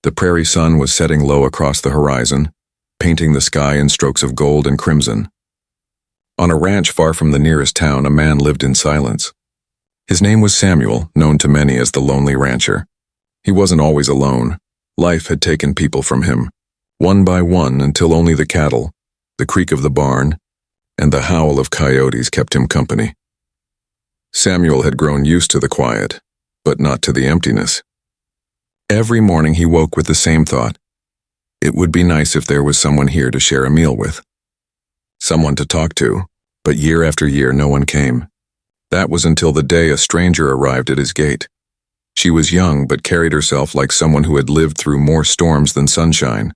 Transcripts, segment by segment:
The prairie sun was setting low across the horizon, painting the sky in strokes of gold and crimson. On a ranch far from the nearest town, a man lived in silence. His name was Samuel, known to many as the Lonely Rancher. He wasn't always alone. Life had taken people from him, one by one, until only the cattle, the creak of the barn, and the howl of coyotes kept him company. Samuel had grown used to the quiet, but not to the emptiness. Every morning he woke with the same thought. It would be nice if there was someone here to share a meal with. Someone to talk to, but year after year no one came. That was until the day a stranger arrived at his gate. She was young but carried herself like someone who had lived through more storms than sunshine.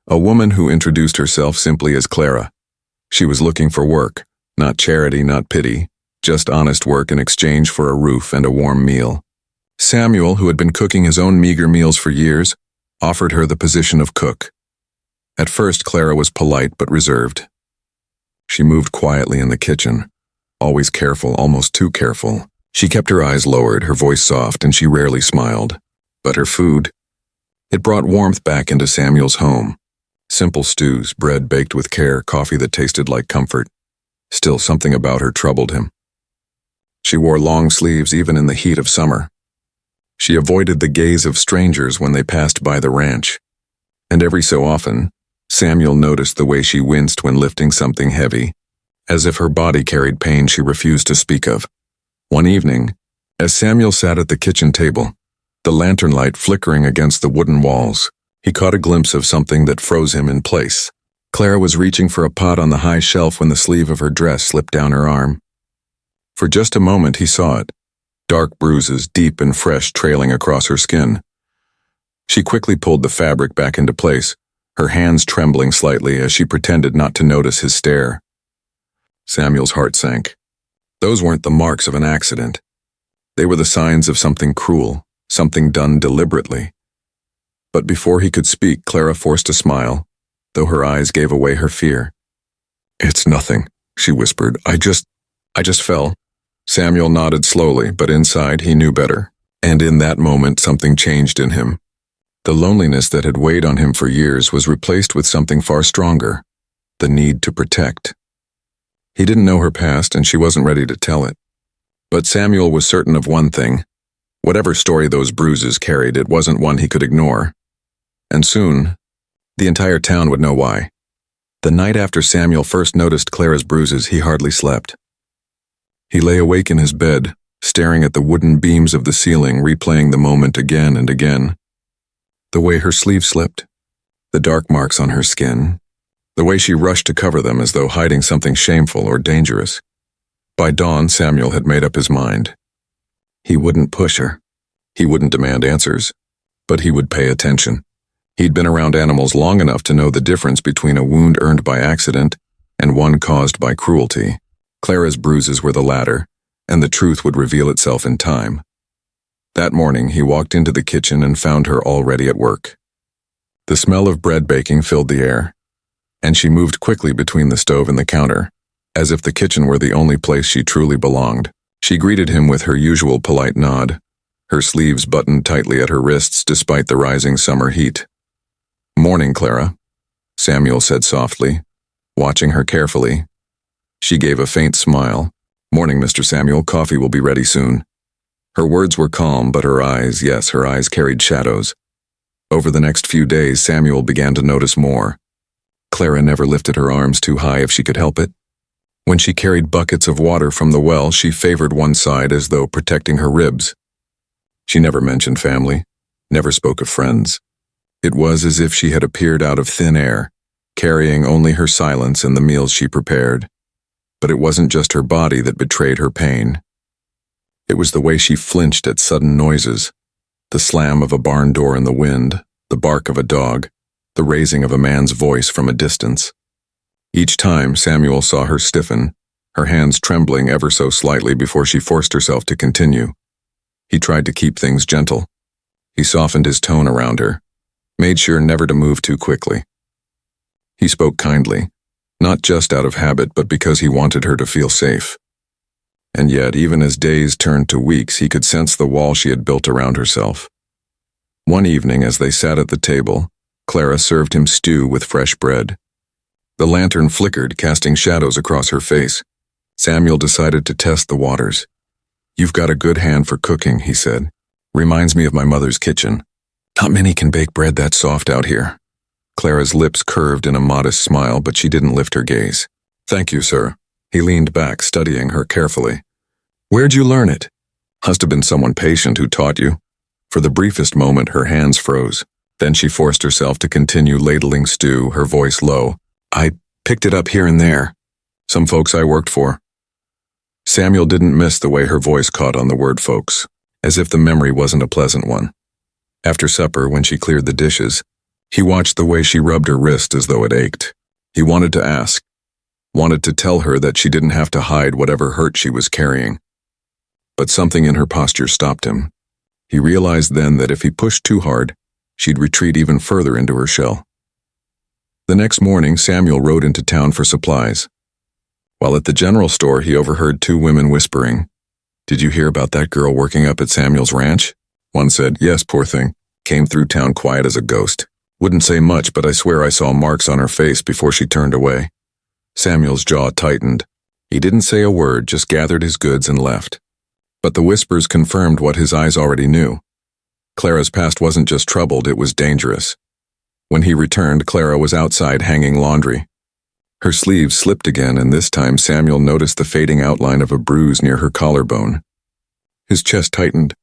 A woman who introduced herself simply as Clara. She was looking for work, not charity, not pity, just honest work in exchange for a roof and a warm meal. Samuel, who had been cooking his own meager meals for years, offered her the position of cook. At first, Clara was polite but reserved. She moved quietly in the kitchen, always careful, almost too careful. She kept her eyes lowered, her voice soft, and she rarely smiled. But her food, it brought warmth back into Samuel's home. Simple stews, bread baked with care, coffee that tasted like comfort. Still, something about her troubled him. She wore long sleeves even in the heat of summer. She avoided the gaze of strangers when they passed by the ranch. And every so often, Samuel noticed the way she winced when lifting something heavy, as if her body carried pain she refused to speak of. One evening, as Samuel sat at the kitchen table, the lantern light flickering against the wooden walls, he caught a glimpse of something that froze him in place. Clara was reaching for a pot on the high shelf when the sleeve of her dress slipped down her arm. For just a moment he saw it, dark bruises, deep and fresh, trailing across her skin. She quickly pulled the fabric back into place, her hands trembling slightly as she pretended not to notice his stare. Samuel's heart sank. Those weren't the marks of an accident. They were the signs of something cruel, something done deliberately. But before he could speak, Clara forced a smile, though her eyes gave away her fear. "It's nothing," she whispered. I just fell." Samuel nodded slowly, but inside he knew better. And in that moment something changed in him. The loneliness that had weighed on him for years was replaced with something far stronger, the need to protect. He didn't know her past, and she wasn't ready to tell it. But Samuel was certain of one thing. Whatever story those bruises carried, it wasn't one he could ignore. And soon, the entire town would know why. The night after Samuel first noticed Clara's bruises, he hardly slept. He lay awake in his bed, staring at the wooden beams of the ceiling, replaying the moment again and again. The way her sleeve slipped, the dark marks on her skin, the way she rushed to cover them as though hiding something shameful or dangerous. By dawn, Samuel had made up his mind. He wouldn't push her. He wouldn't demand answers. But he would pay attention. He'd been around animals long enough to know the difference between a wound earned by accident and one caused by cruelty. Clara's bruises were the latter, and the truth would reveal itself in time. That morning, he walked into the kitchen and found her already at work. The smell of bread baking filled the air, and she moved quickly between the stove and the counter, as if the kitchen were the only place she truly belonged. She greeted him with her usual polite nod, her sleeves buttoned tightly at her wrists despite the rising summer heat. "Morning, Clara," Samuel said softly, watching her carefully. She gave a faint smile. "Morning, Mr. Samuel, coffee will be ready soon." Her words were calm, but her eyes, yes, her eyes carried shadows. Over the next few days, Samuel began to notice more. Clara never lifted her arms too high if she could help it. When she carried buckets of water from the well, she favored one side as though protecting her ribs. She never mentioned family, never spoke of friends. It was as if she had appeared out of thin air, carrying only her silence and the meals she prepared. But it wasn't just her body that betrayed her pain. It was the way she flinched at sudden noises, the slam of a barn door in the wind, the bark of a dog, the raising of a man's voice from a distance. Each time Samuel saw her stiffen, her hands trembling ever so slightly before she forced herself to continue. He tried to keep things gentle. He softened his tone around her, made sure never to move too quickly. He spoke kindly, not just out of habit but because he wanted her to feel safe. And yet, even as days turned to weeks, he could sense the wall she had built around herself. One evening, as they sat at the table, Clara served him stew with fresh bread. The lantern flickered, casting shadows across her face. Samuel decided to test the waters. "You've got a good hand for cooking," he said. "Reminds me of my mother's kitchen. Not many can bake bread that soft out here." Clara's lips curved in a modest smile, but she didn't lift her gaze. "Thank you, sir." He leaned back, studying her carefully. "Where'd you learn it?" "Must have been someone patient who taught you." For the briefest moment, her hands froze. Then she forced herself to continue ladling stew, her voice low. "I picked it up here and there. Some folks I worked for." Samuel didn't miss the way her voice caught on the word folks, as if the memory wasn't a pleasant one. After supper, when she cleared the dishes, he watched the way she rubbed her wrist as though it ached. He wanted to ask, wanted to tell her that she didn't have to hide whatever hurt she was carrying. But something in her posture stopped him. He realized then that if he pushed too hard, she'd retreat even further into her shell. The next morning, Samuel rode into town for supplies. While at the general store, he overheard two women whispering. "Did you hear about that girl working up at Samuel's ranch?" One said, "Yes, poor thing. Came through town quiet as a ghost. Wouldn't say much, but I swear I saw marks on her face before she turned away." Samuel's jaw tightened. He didn't say a word, just gathered his goods and left. But the whispers confirmed what his eyes already knew. Clara's past wasn't just troubled, it was dangerous. When he returned, Clara was outside hanging laundry. Her sleeves slipped again, and this time Samuel noticed the fading outline of a bruise near her collarbone. His chest tightened.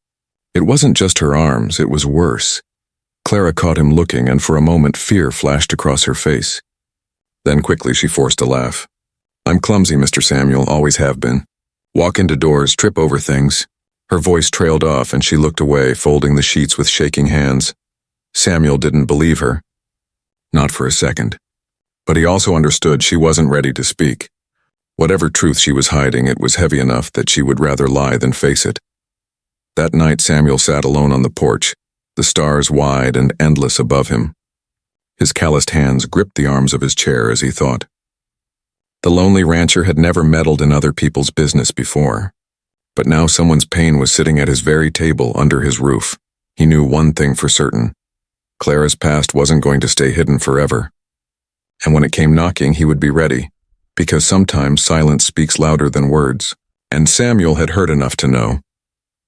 It wasn't just her arms, it was worse. Clara caught him looking, and for a moment fear flashed across her face. Then quickly she forced a laugh. "I'm clumsy, Mr. Samuel, always have been. Walk into doors, trip over things." Her voice trailed off, and she looked away, folding the sheets with shaking hands. Samuel didn't believe her. Not for a second. But he also understood she wasn't ready to speak. Whatever truth she was hiding, it was heavy enough that she would rather lie than face it. That night, Samuel sat alone on the porch, the stars wide and endless above him. His calloused hands gripped the arms of his chair as he thought. The lonely rancher had never meddled in other people's business before. But now someone's pain was sitting at his very table under his roof. He knew one thing for certain. Clara's past wasn't going to stay hidden forever. And when it came knocking, he would be ready, because sometimes silence speaks louder than words. And Samuel had heard enough to know.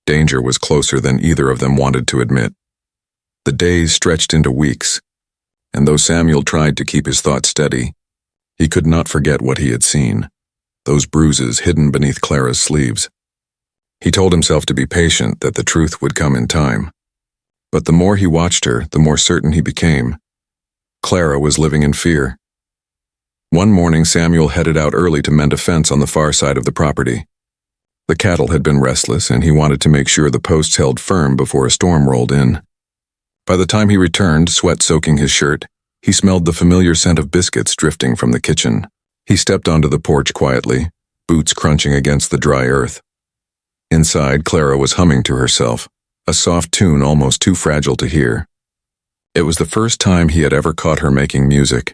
Danger was closer than either of them wanted to admit. The days stretched into weeks, and though Samuel tried to keep his thoughts steady, he could not forget what he had seen, those bruises hidden beneath Clara's sleeves. He told himself to be patient, that the truth would come in time. But the more he watched her, the more certain he became. Clara was living in fear. One morning, Samuel headed out early to mend a fence on the far side of the property. The cattle had been restless, and he wanted to make sure the posts held firm before a storm rolled in. By the time he returned, sweat soaking his shirt, he smelled the familiar scent of biscuits drifting from the kitchen. He stepped onto the porch quietly, boots crunching against the dry earth. Inside, Clara was humming to herself, a soft tune almost too fragile to hear. It was the first time he had ever caught her making music,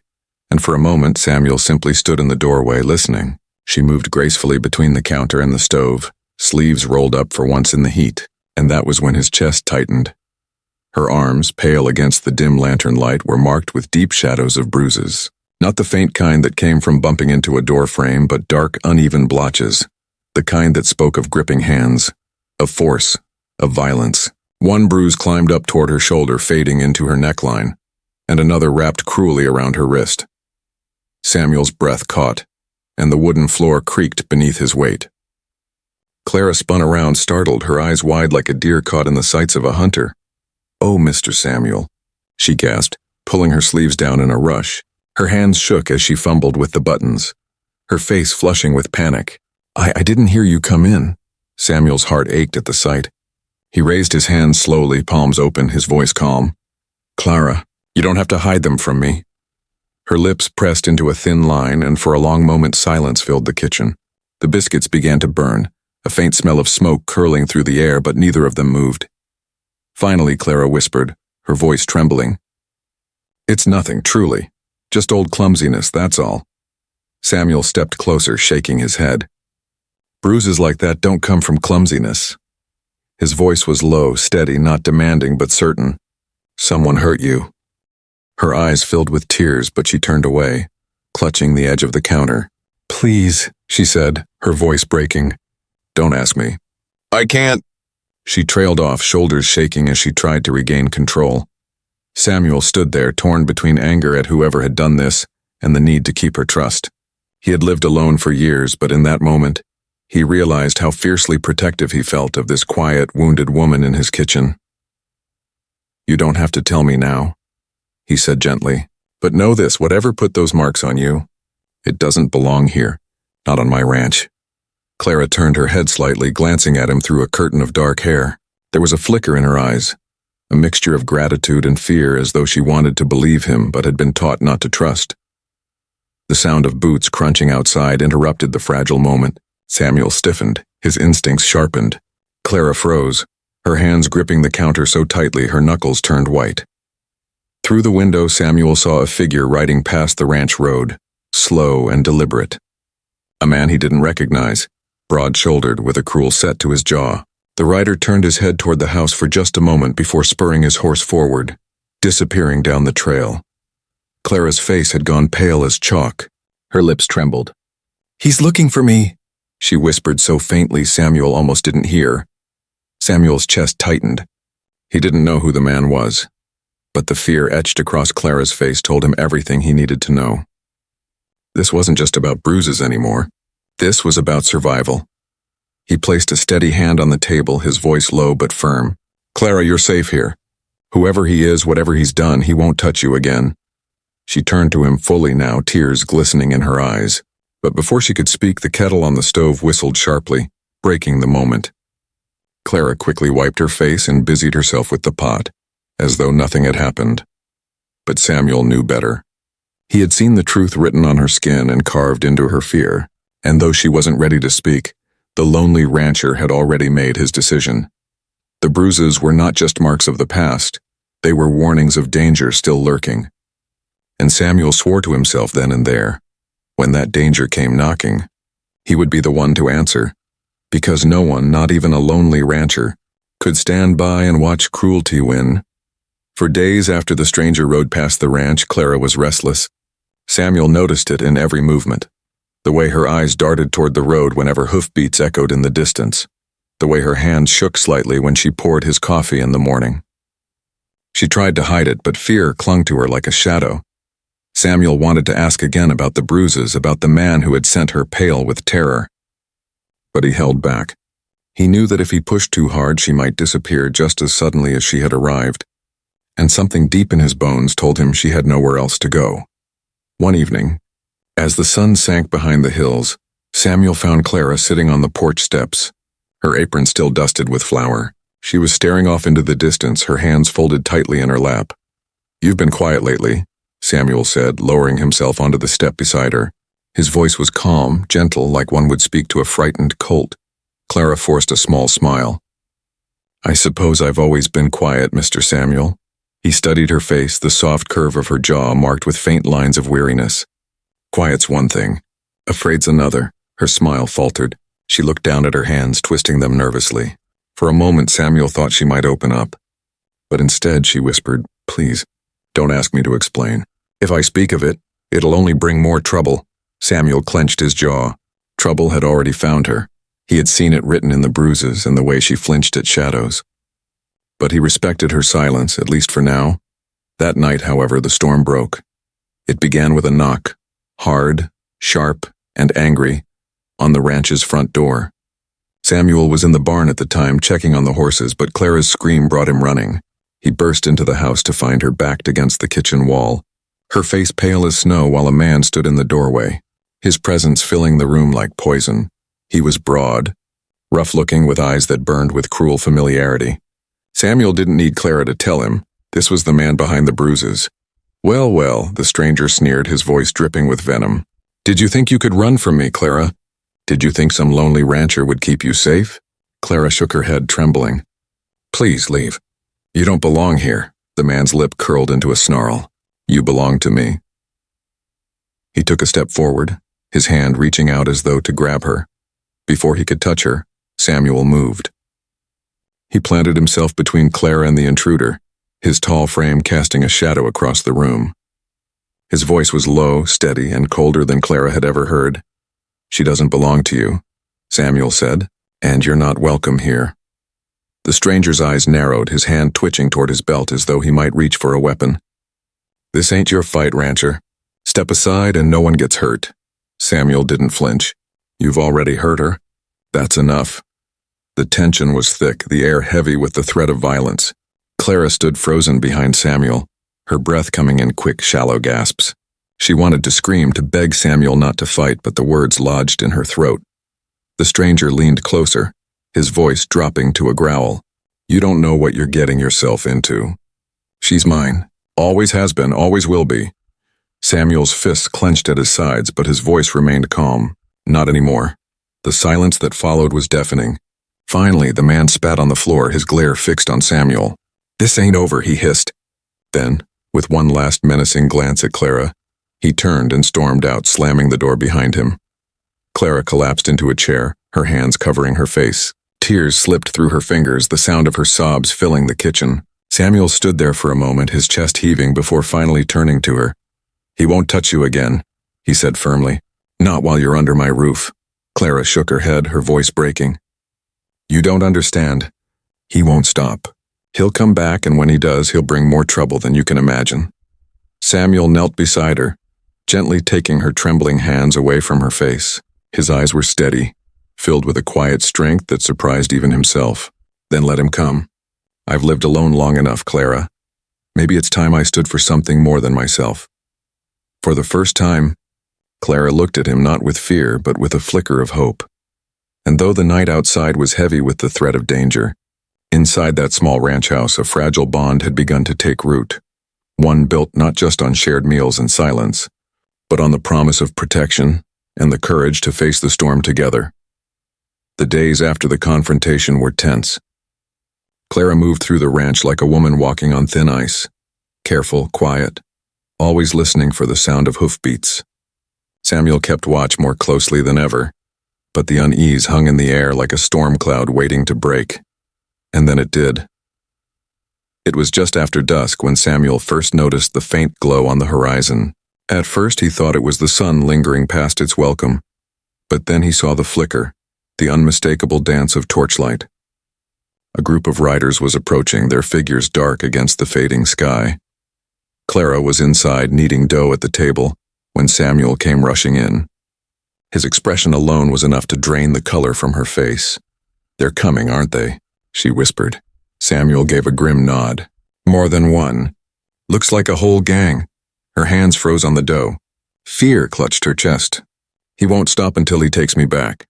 and for a moment Samuel simply stood in the doorway listening. She moved gracefully between the counter and the stove, sleeves rolled up for once in the heat, and that was when his chest tightened. Her arms, pale against the dim lantern light, were marked with deep shadows of bruises. Not the faint kind that came from bumping into a door frame, but dark, uneven blotches. The kind that spoke of gripping hands, of force, of violence. One bruise climbed up toward her shoulder, fading into her neckline, and another wrapped cruelly around her wrist. Samuel's breath caught, and the wooden floor creaked beneath his weight. Clara spun around, startled, her eyes wide like a deer caught in the sights of a hunter. "Oh, Mr. Samuel," she gasped, pulling her sleeves down in a rush. Her hands shook as she fumbled with the buttons, her face flushing with panic. I didn't hear you come in." Samuel's heart ached at the sight. He raised his hands slowly, palms open, his voice calm. "Clara, you don't have to hide them from me." Her lips pressed into a thin line, and for a long moment silence filled the kitchen. The biscuits began to burn, a faint smell of smoke curling through the air, but neither of them moved. Finally, Clara whispered, her voice trembling. "It's nothing, truly. Just old clumsiness, that's all." Samuel stepped closer, shaking his head. "Bruises like that don't come from clumsiness." His voice was low, steady, not demanding, but certain. Someone hurt you. Her eyes filled with tears, but she turned away, clutching the edge of the counter. Please, she said, her voice breaking. Don't ask me. I can't. She trailed off, shoulders shaking as she tried to regain control. Samuel stood there, torn between anger at whoever had done this and the need to keep her trust. He had lived alone for years, but in that moment, he realized how fiercely protective he felt of this quiet, wounded woman in his kitchen. You don't have to tell me now, he said gently, but know this, whatever put those marks on you, it doesn't belong here, not on my ranch. Clara turned her head slightly, glancing at him through a curtain of dark hair. There was a flicker in her eyes, a mixture of gratitude and fear, as though she wanted to believe him but had been taught not to trust. The sound of boots crunching outside interrupted the fragile moment. Samuel stiffened, his instincts sharpened. Clara froze, her hands gripping the counter so tightly her knuckles turned white. Through the window, Samuel saw a figure riding past the ranch road, slow and deliberate. A man he didn't recognize, broad-shouldered with a cruel set to his jaw. The rider turned his head toward the house for just a moment before spurring his horse forward, disappearing down the trail. Clara's face had gone pale as chalk. Her lips trembled. He's looking for me, she whispered so faintly Samuel almost didn't hear. Samuel's chest tightened. He didn't know who the man was, but the fear etched across Clara's face told him everything he needed to know. This wasn't just about Bruises anymore. This was about survival. He placed a steady hand on the table, his voice low but firm. Clara, you're safe here. Whoever he is, whatever he's done, he won't touch you again. She turned to him fully now, tears glistening in her eyes. But before she could speak, the kettle on the stove whistled sharply, breaking the moment. Clara quickly wiped her face and busied herself with the pot, as though nothing had happened. But Samuel knew better. He had seen the truth written on her skin and carved into her fear, and though she wasn't ready to speak, the lonely rancher had already made his decision. The bruises were not just marks of the past, they were warnings of danger still lurking. And Samuel swore to himself then and there, when that danger came knocking, he would be the one to answer, because no one, not even a lonely rancher, could stand by and watch cruelty win. For days after the stranger rode past the ranch, Clara was restless. Samuel noticed it in every movement, the way her eyes darted toward the road whenever hoofbeats echoed in the distance, the way her hands shook slightly when she poured his coffee in the morning. She tried to hide it, but fear clung to her like a shadow. Samuel wanted to ask again about the bruises, about the man who had sent her pale with terror. But he held back. He knew that if he pushed too hard, she might disappear just as suddenly as she had arrived, and something deep in his bones told him she had nowhere else to go. One evening, as the sun sank behind the hills, Samuel found Clara sitting on the porch steps, her apron still dusted with flour. She was staring off into the distance, her hands folded tightly in her lap. You've been quiet lately, Samuel said, lowering himself onto the step beside her. His voice was calm, gentle, like one would speak to a frightened colt. Clara forced a small smile. I suppose I've always been quiet, Mr. Samuel. He studied her face, the soft curve of her jaw marked with faint lines of weariness. Quiet's one thing, afraid's another. Her smile faltered. She looked down at her hands, twisting them nervously. For a moment, Samuel thought she might open up. But instead, she whispered, Please, don't ask me to explain. If I speak of it, it'll only bring more trouble. Samuel clenched his jaw. Trouble had already found her. He had seen it written in the bruises and the way she flinched at shadows. But he respected her silence, at least for now. That night, however, the storm broke. It began with a knock, hard, sharp, and angry, on the ranch's front door. Samuel was in the barn at the time, checking on the horses, but Clara's scream brought him running. He burst into the house to find her backed against the kitchen wall, her face pale as snow while a man stood in the doorway, his presence filling the room like poison. He was broad, rough-looking with eyes that burned with cruel familiarity. Samuel didn't need Clara to tell him. This was the man behind the bruises. Well, well, the stranger sneered, his voice dripping with venom. Did you think you could run from me, Clara? Did you think some lonely rancher would keep you safe? Clara shook her head, trembling. Please leave. You don't belong here. The man's lip curled into a snarl. You belong to me. He took a step forward, his hand reaching out as though to grab her. Before he could touch her, Samuel moved. He planted himself between Clara and the intruder, his tall frame casting a shadow across the room. His voice was low, steady, and colder than Clara had ever heard. "She doesn't belong to you," Samuel said, "and you're not welcome here." The stranger's eyes narrowed, his hand twitching toward his belt as though he might reach for a weapon. "This ain't your fight, rancher. Step aside and no one gets hurt." Samuel didn't flinch. "You've already hurt her. That's enough." The tension was thick, the air heavy with the threat of violence. Clara stood frozen behind Samuel, her breath coming in quick, shallow gasps. She wanted to scream, to beg Samuel not to fight, but the words lodged in her throat. The stranger leaned closer, his voice dropping to a growl. "You don't know what you're getting yourself into. She's mine. Always has been, always will be." Samuel's fists clenched at his sides, but his voice remained calm. Not anymore. The silence that followed was deafening. Finally, the man spat on the floor, his glare fixed on Samuel. "This ain't over," he hissed. Then, with one last menacing glance at Clara, he turned and stormed out, slamming the door behind him. Clara collapsed into a chair, her hands covering her face. Tears slipped through her fingers, the sound of her sobs filling the kitchen. Samuel stood there for a moment, his chest heaving before finally turning to her. "He won't touch you again," he said firmly. "Not while you're under my roof." Clara shook her head, her voice breaking. "You don't understand. He won't stop. He'll come back, and when he does, he'll bring more trouble than you can imagine." Samuel knelt beside her, gently taking her trembling hands away from her face. His eyes were steady, filled with a quiet strength that surprised even himself. "Then let him come. I've lived alone long enough, Clara. Maybe it's time I stood for something more than myself." For the first time, Clara looked at him not with fear, but with a flicker of hope. And though the night outside was heavy with the threat of danger, inside that small ranch house a fragile bond had begun to take root. One built not just on shared meals and silence, but on the promise of protection and the courage to face the storm together. The days after the confrontation were tense. Clara moved through the ranch like a woman walking on thin ice, careful, quiet, always listening for the sound of hoofbeats. Samuel kept watch more closely than ever, but the unease hung in the air like a storm cloud waiting to break. And then it did. It was just after dusk when Samuel first noticed the faint glow on the horizon. At first he thought it was the sun lingering past its welcome, but then he saw the flicker, the unmistakable dance of torchlight. A group of riders was approaching, their figures dark against the fading sky. Clara was inside kneading dough at the table when Samuel came rushing in. His expression alone was enough to drain the color from her face. "They're coming, aren't they?" she whispered. Samuel gave a grim nod. "More than one. Looks like a whole gang." Her hands froze on the dough. Fear clutched her chest. "He won't stop until he takes me back."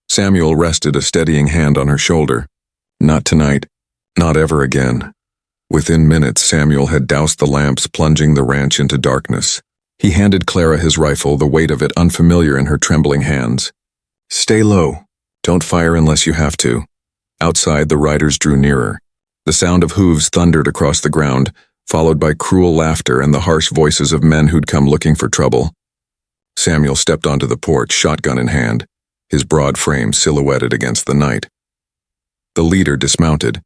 Samuel rested a steadying hand on her shoulder. "Not tonight. Not ever again." Within minutes, Samuel had doused the lamps, plunging the ranch into darkness. He handed Clara his rifle, the weight of it unfamiliar in her trembling hands. "Stay low. Don't fire unless you have to." Outside, the riders drew nearer. The sound of hooves thundered across the ground, followed by cruel laughter and the harsh voices of men who'd come looking for trouble. Samuel stepped onto the porch, shotgun in hand, his broad frame silhouetted against the night. The leader dismounted.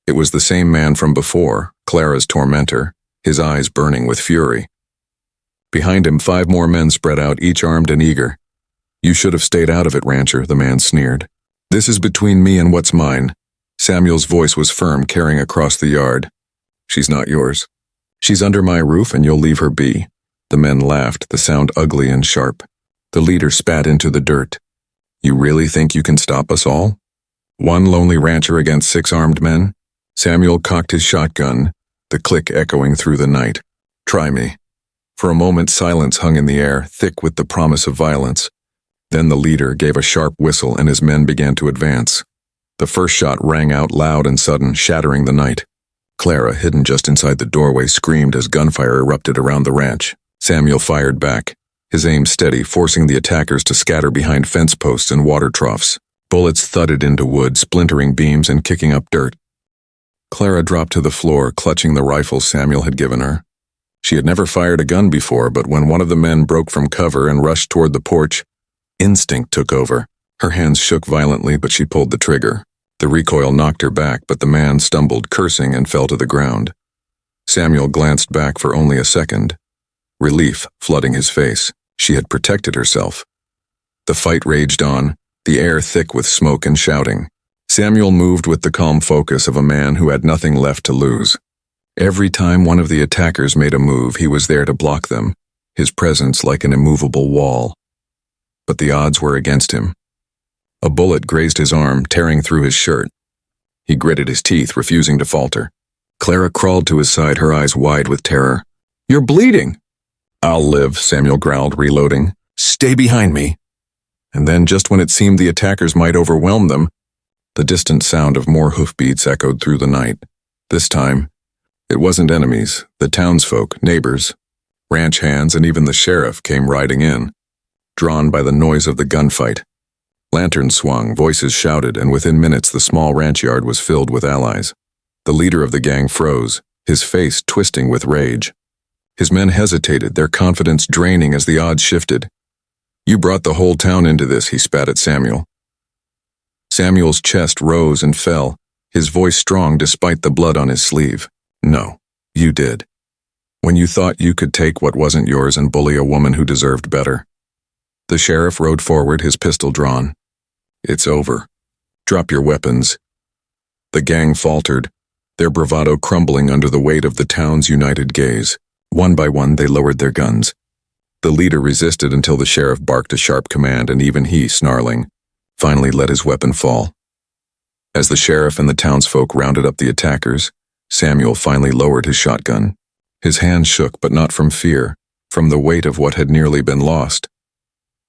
It was the same man from before, Clara's tormentor, his eyes burning with fury. Behind him, 5 more men spread out, each armed and eager. "You should have stayed out of it, rancher," the man sneered. "This is between me and what's mine." Samuel's voice was firm, carrying across the yard. "She's not yours. She's under my roof and you'll leave her be." The men laughed, the sound ugly and sharp. The leader spat into the dirt. "You really think you can stop us all? One lonely rancher against 6 armed men?" Samuel cocked his shotgun, the click echoing through the night. "Try me." For a moment, silence hung in the air, thick with the promise of violence. Then the leader gave a sharp whistle and his men began to advance. The first shot rang out loud and sudden, shattering the night. Clara, hidden just inside the doorway, screamed as gunfire erupted around the ranch. Samuel fired back, his aim steady, forcing the attackers to scatter behind fence posts and water troughs. Bullets thudded into wood, splintering beams and kicking up dirt. Clara dropped to the floor, clutching the rifle Samuel had given her. She had never fired a gun before, but when one of the men broke from cover and rushed toward the porch, instinct took over. Her hands shook violently, but she pulled the trigger. The recoil knocked her back, but the man stumbled, cursing, and fell to the ground. Samuel glanced back for only a second, relief flooding his face. She had protected herself. The fight raged on, the air thick with smoke and shouting. Samuel moved with the calm focus of a man who had nothing left to lose. Every time one of the attackers made a move, he was there to block them, his presence like an immovable wall. But the odds were against him. A bullet grazed his arm, tearing through his shirt. He gritted his teeth, refusing to falter. Clara crawled to his side, her eyes wide with terror. "You're bleeding!" "I'll live," Samuel growled, reloading. "Stay behind me." And then, just when it seemed the attackers might overwhelm them, the distant sound of more hoofbeats echoed through the night. This time, it wasn't enemies. The townsfolk, neighbors, ranch hands, and even the sheriff came riding in, drawn by the noise of the gunfight. Lanterns swung, voices shouted, and within minutes the small ranch yard was filled with allies. The leader of the gang froze, his face twisting with rage. His men hesitated, their confidence draining as the odds shifted. "You brought the whole town into this," he spat at Samuel. Samuel's chest rose and fell, his voice strong despite the blood on his sleeve. "No, you did. When you thought you could take what wasn't yours and bully a woman who deserved better." The sheriff rode forward, his pistol drawn. "It's over. Drop your weapons." The gang faltered, their bravado crumbling under the weight of the town's united gaze. One by one, they lowered their guns. The leader resisted until the sheriff barked a sharp command, and even he, snarling, finally let his weapon fall. As the sheriff and the townsfolk rounded up the attackers, Samuel finally lowered his shotgun. His hands shook, but not from fear, from the weight of what had nearly been lost.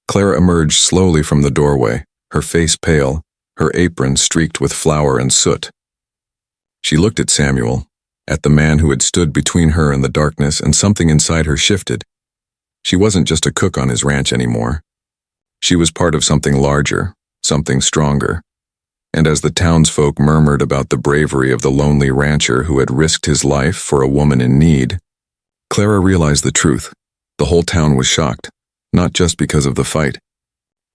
Clara emerged slowly from the doorway, her face pale, her apron streaked with flour and soot. She looked at Samuel, at the man who had stood between her and the darkness, and something inside her shifted. She wasn't just a cook on his ranch anymore. She was part of something larger, something stronger. And as the townsfolk murmured about the bravery of the lonely rancher who had risked his life for a woman in need, Clara realized the truth. The whole town was shocked, not just because of the fight,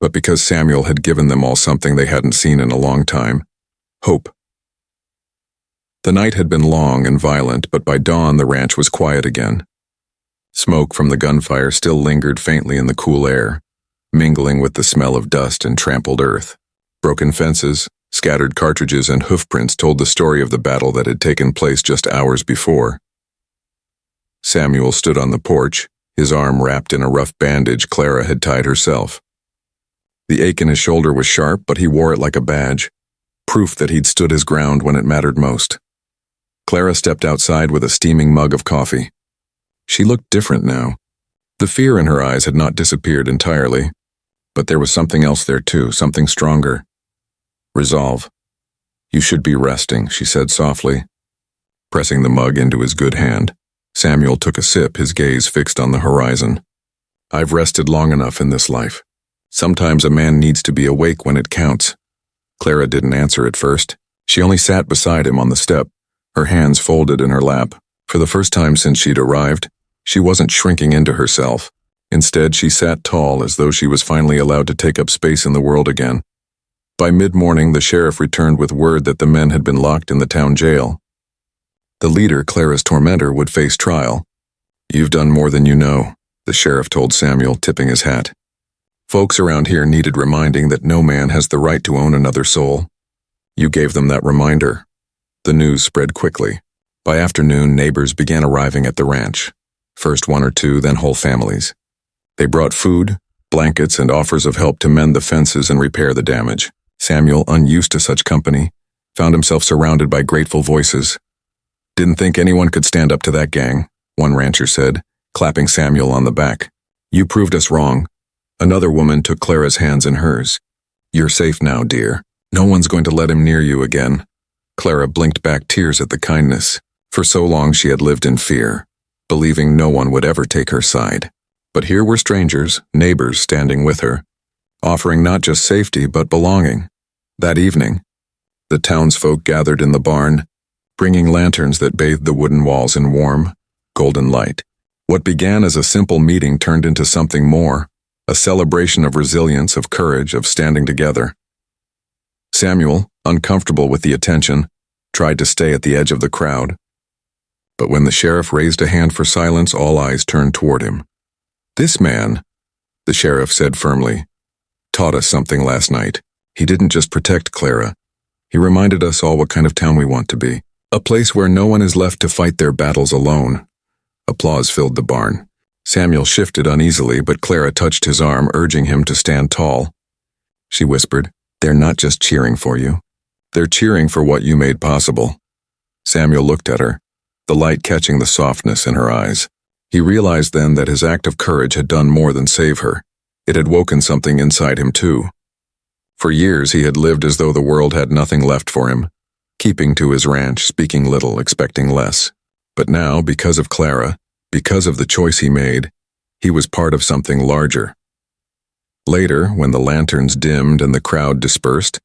but because Samuel had given them all something they hadn't seen in a long time: hope. The night had been long and violent, but by dawn the ranch was quiet again. Smoke from the gunfire still lingered faintly in the cool air, mingling with the smell of dust and trampled earth. Broken fences, scattered cartridges, and hoofprints told the story of the battle that had taken place just hours before. Samuel stood on the porch, his arm wrapped in a rough bandage Clara had tied herself. The ache in his shoulder was sharp, but he wore it like a badge, proof that he'd stood his ground when it mattered most. Clara stepped outside with a steaming mug of coffee. She looked different now. The fear in her eyes had not disappeared entirely, but there was something else there too, something stronger. Resolve. "You should be resting," she said softly, pressing the mug into his good hand. Samuel took a sip, his gaze fixed on the horizon. "I've rested long enough in this life. Sometimes a man needs to be awake when it counts." Clara didn't answer at first. She only sat beside him on the step, her hands folded in her lap. For the first time since she'd arrived, she wasn't shrinking into herself. Instead, she sat tall, as though she was finally allowed to take up space in the world again. By mid-morning, the sheriff returned with word that the men had been locked in the town jail. The leader, Clara's tormentor, would face trial. "You've done more than you know," the sheriff told Samuel, tipping his hat. "Folks around here needed reminding that no man has the right to own another soul. You gave them that reminder." The news spread quickly. By afternoon, neighbors began arriving at the ranch. First one or two, then whole families. They brought food, blankets, and offers of help to mend the fences and repair the damage. Samuel, unused to such company, found himself surrounded by grateful voices. "Didn't think anyone could stand up to that gang," one rancher said, clapping Samuel on the back. "You proved us wrong." Another woman took Clara's hands in hers. "You're safe now, dear. No one's going to let him near you again." Clara blinked back tears at the kindness. For so long she had lived in fear, believing no one would ever take her side. But here were strangers, neighbors, standing with her, offering not just safety but belonging. That evening, the townsfolk gathered in the barn, bringing lanterns that bathed the wooden walls in warm, golden light. What began as a simple meeting turned into something more, a celebration of resilience, of courage, of standing together. Samuel, uncomfortable with the attention, tried to stay at the edge of the crowd. But when the sheriff raised a hand for silence, all eyes turned toward him. "This man," the sheriff said firmly, "taught us something last night. He didn't just protect Clara. He reminded us all what kind of town we want to be. A place where no one is left to fight their battles alone." Applause filled the barn. Samuel shifted uneasily, but Clara touched his arm, urging him to stand tall. She whispered, "They're not just cheering for you. They're cheering for what you made possible." Samuel looked at her, the light catching the softness in her eyes. He realized then that his act of courage had done more than save her. It had woken something inside him too. For years he had lived as though the world had nothing left for him, keeping to his ranch, speaking little, expecting less. But now, because of Clara, because of the choice he made, he was part of something larger. Later, when the lanterns dimmed and the crowd dispersed,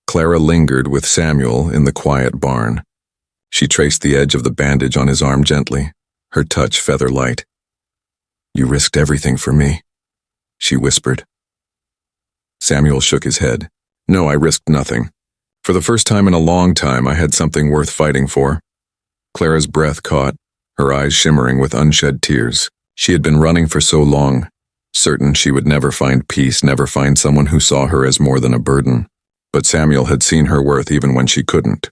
Clara lingered with Samuel in the quiet barn. She traced the edge of the bandage on his arm gently, her touch feather light. "You risked everything for me," she whispered. Samuel shook his head. "No, I risked nothing. For the first time in a long time, I had something worth fighting for." Clara's breath caught, her eyes shimmering with unshed tears. She had been running for so long, certain she would never find peace, never find someone who saw her as more than a burden. But Samuel had seen her worth even when she couldn't.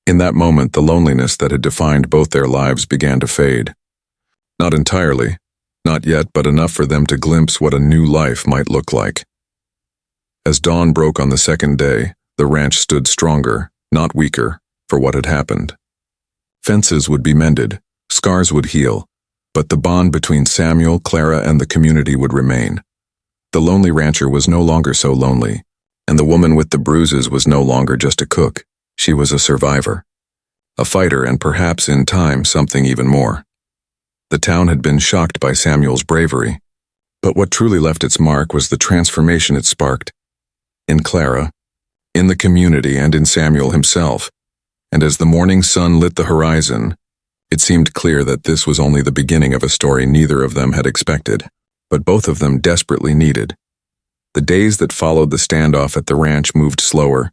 In that moment, the loneliness that had defined both their lives began to fade. Not entirely, not yet, but enough for them to glimpse what a new life might look like. As dawn broke on the second day, the ranch stood stronger, not weaker, for what had happened. Fences would be mended, scars would heal, but the bond between Samuel, Clara, and the community would remain. The lonely rancher was no longer so lonely, and the woman with the bruises was no longer just a cook. She was a survivor, a fighter, and perhaps in time something even more. The town had been shocked by Samuel's bravery, but what truly left its mark was the transformation it sparked. In Clara, in the community, and in Samuel himself. And as the morning sun lit the horizon, it seemed clear that this was only the beginning of a story neither of them had expected, but both of them desperately needed. The days that followed the standoff at the ranch moved slower,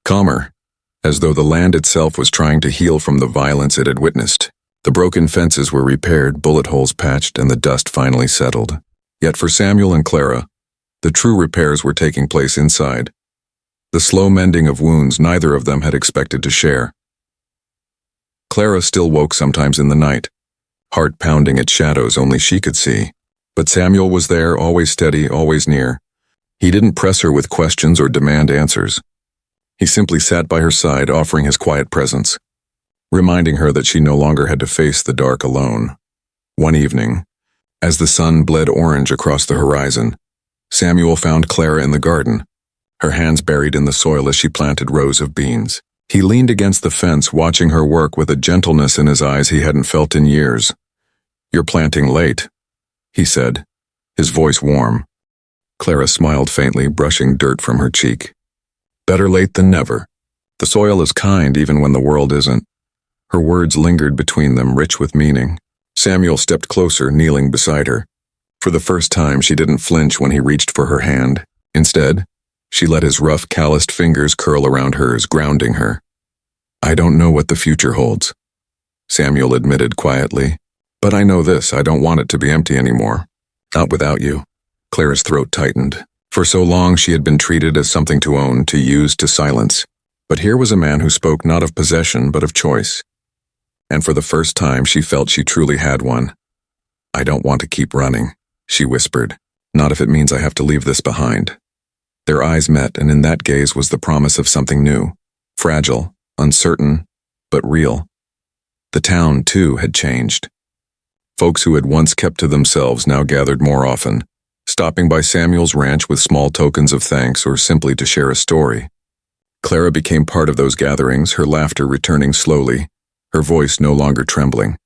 calmer, as though the land itself was trying to heal from the violence it had witnessed. The broken fences were repaired, bullet holes patched, and the dust finally settled. Yet for Samuel and Clara, the true repairs were taking place inside. The slow mending of wounds neither of them had expected to share. Clara still woke sometimes in the night, heart pounding at shadows only she could see. But Samuel was there, always steady, always near. He didn't press her with questions or demand answers. He simply sat by her side, offering his quiet presence, reminding her that she no longer had to face the dark alone. One evening, as the sun bled orange across the horizon, Samuel found Clara in the garden, her hands buried in the soil as she planted rows of beans. He leaned against the fence, watching her work with a gentleness in his eyes he hadn't felt in years. "You're planting late," he said, his voice warm. Clara smiled faintly, brushing dirt from her cheek. "Better late than never. The soil is kind even when the world isn't." Her words lingered between them, rich with meaning. Samuel stepped closer, kneeling beside her. For the first time, she didn't flinch when he reached for her hand. Instead, she let his rough, calloused fingers curl around hers, grounding her. "I don't know what the future holds," Samuel admitted quietly. "But I know this, I don't want it to be empty anymore. Not without you." Clara's throat tightened. For so long she had been treated as something to own, to use, to silence. But here was a man who spoke not of possession, but of choice. And for the first time she felt she truly had one. "I don't want to keep running," she whispered. "Not if it means I have to leave this behind." Their eyes met, and in that gaze was the promise of something new. Fragile, uncertain, but real. The town, too, had changed. Folks who had once kept to themselves now gathered more often, stopping by Samuel's ranch with small tokens of thanks or simply to share a story. Clara became part of those gatherings, her laughter returning slowly, her voice no longer trembling.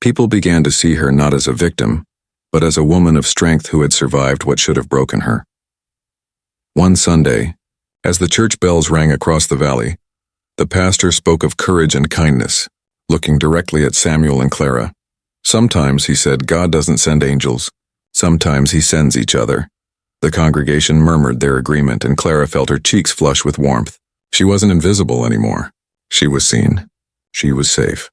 People began to see her not as a victim, but as a woman of strength who had survived what should have broken her. One Sunday, as the church bells rang across the valley, the pastor spoke of courage and kindness, looking directly at Samuel and Clara. "Sometimes," he said, "God doesn't send angels. Sometimes he sends each other." The congregation murmured their agreement, and Clara felt her cheeks flush with warmth. She wasn't invisible anymore. She was seen. She was safe.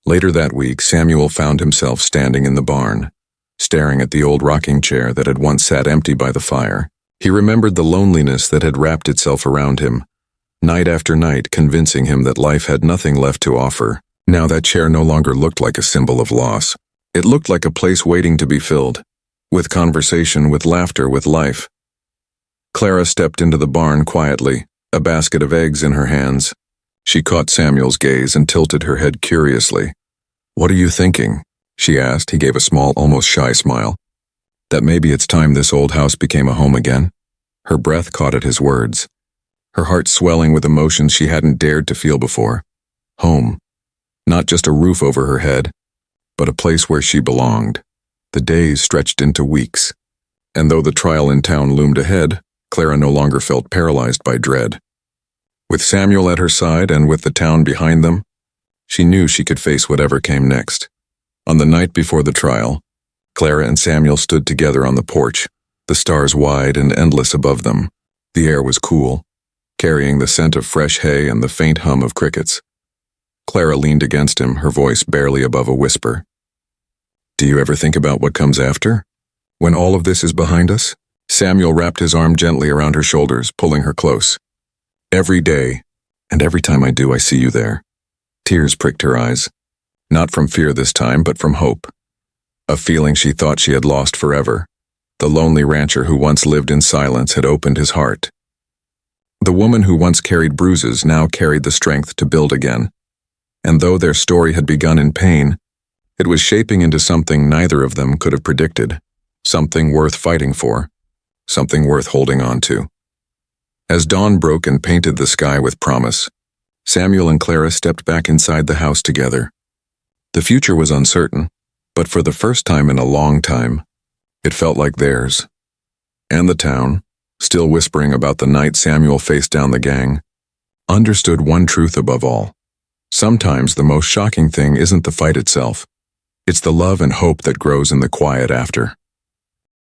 Later that week, Samuel found himself standing in the barn, staring at the old rocking chair that had once sat empty by the fire. He remembered the loneliness that had wrapped itself around him, night after night, convincing him that life had nothing left to offer. Now that chair no longer looked like a symbol of loss. It looked like a place waiting to be filled, with conversation, with laughter, with life. Clara stepped into the barn quietly, a basket of eggs in her hands. She caught Samuel's gaze and tilted her head curiously. "What are you thinking?" she asked. He gave a small, almost shy smile. "That maybe it's time this old house became a home again?" Her breath caught at his words, her heart swelling with emotions she hadn't dared to feel before. Home. Not just a roof over her head, but a place where she belonged. The days stretched into weeks, and though the trial in town loomed ahead, Clara no longer felt paralyzed by dread. With Samuel at her side and with the town behind them, she knew she could face whatever came next. On the night before the trial, Clara and Samuel stood together on the porch, the stars wide and endless above them. The air was cool, carrying the scent of fresh hay and the faint hum of crickets. Clara leaned against him, her voice barely above a whisper. "Do you ever think about what comes after? When all of this is behind us?" Samuel wrapped his arm gently around her shoulders, pulling her close. "Every day, and every time I do, I see you there." Tears pricked her eyes, not from fear this time, but from hope. A feeling she thought she had lost forever. The lonely rancher who once lived in silence had opened his heart. The woman who once carried bruises now carried the strength to build again. And though their story had begun in pain, it was shaping into something neither of them could have predicted, something worth fighting for, something worth holding on to. As dawn broke and painted the sky with promise, Samuel and Clara stepped back inside the house together. The future was uncertain, but for the first time in a long time, it felt like theirs. And the town, still whispering about the night Samuel faced down the gang, understood one truth above all. Sometimes the most shocking thing isn't the fight itself. It's the love and hope that grows in the quiet after.